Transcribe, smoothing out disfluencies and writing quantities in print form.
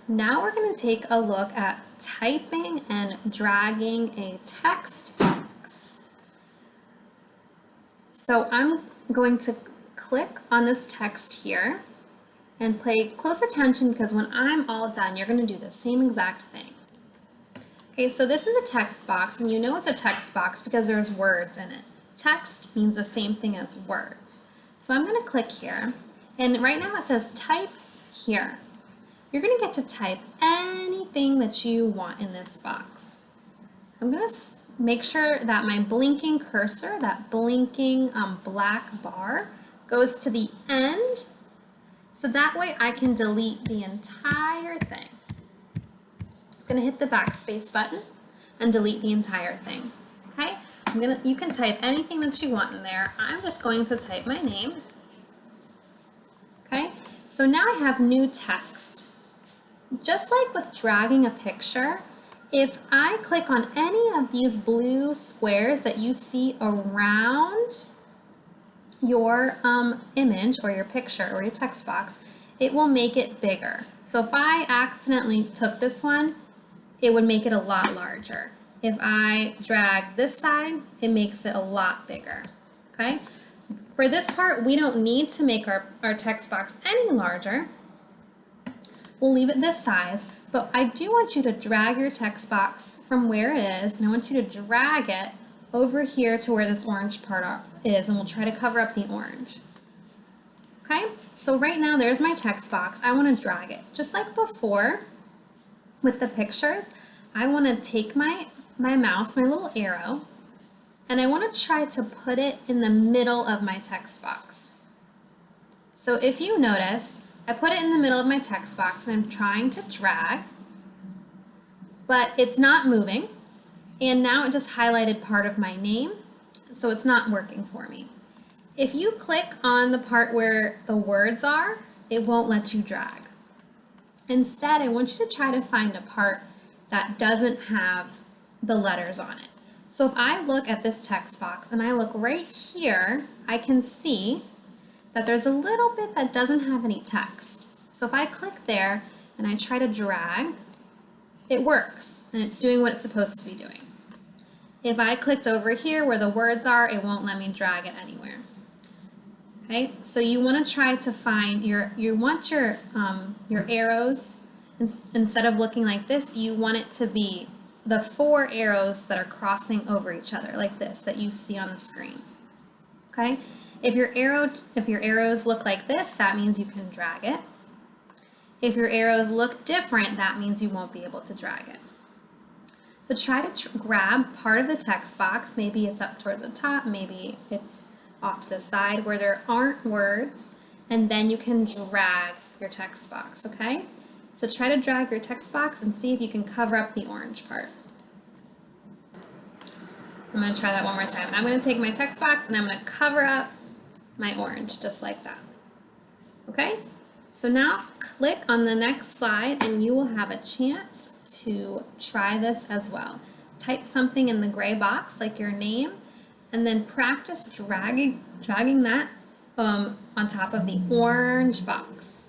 now we're going to take a look at typing and dragging a text box. So I'm going to click on this text here and pay close attention because when I'm all done, you're going to do the same exact thing. Okay, so this is a text box, and you know it's a text box because there's words in it. Text means the same thing as words. So I'm going to click here, and right now it says type here. You're going to get to type anything that you want in this box. I'm going to make sure that my blinking cursor, that blinking black bar, goes to the end, so that way I can delete the entire thing. I'm going to hit the backspace button and delete the entire thing. Okay? You can type anything that you want in there. I'm just going to type my name. Okay? So now I have new text. Just like with dragging a picture, if I click on any of these blue squares that you see around your image or your picture or your text box, it will make it bigger. So if I accidentally took this one, it would make it a lot larger. If I drag this side, it makes it a lot bigger, okay? For this part, we don't need to make our text box any larger. We'll leave it this size, but I do want you to drag your text box from where it is, and I want you to drag it over here to where this orange part is, and we'll try to cover up the orange. Okay, so right now there's my text box. I want to drag it. Just like before with the pictures, I want to take my mouse, my little arrow, and I want to try to put it in the middle of my text box. So if you notice, I put it in the middle of my text box and I'm trying to drag, but it's not moving. And now it just highlighted part of my name, so it's not working for me. If you click on the part where the words are, it won't let you drag. Instead, I want you to try to find a part that doesn't have the letters on it. So if I look at this text box and I look right here, I can see that there's a little bit that doesn't have any text. So if I click there and I try to drag, it works and it's doing what it's supposed to be doing. If I clicked over here where the words are, it won't let me drag it anywhere. Okay, so you want to try to find your arrows, instead of looking like this, you want it to be the 4 arrows that are crossing over each other like this that you see on the screen. Okay, if your arrows look like this, that means you can drag it. If your arrows look different, that means you won't be able to drag it. So try to grab part of the text box. Maybe it's up towards the top, maybe it's off to the side where there aren't words, and then you can drag your text box, okay? So try to drag your text box and see if you can cover up the orange part. I'm going to try that one more time. I'm going to take my text box and I'm going to cover up my orange just like that. Okay? So now click on the next slide and you will have a chance to try this as well. Type something in the gray box like your name, and then practice dragging that on top of the orange box.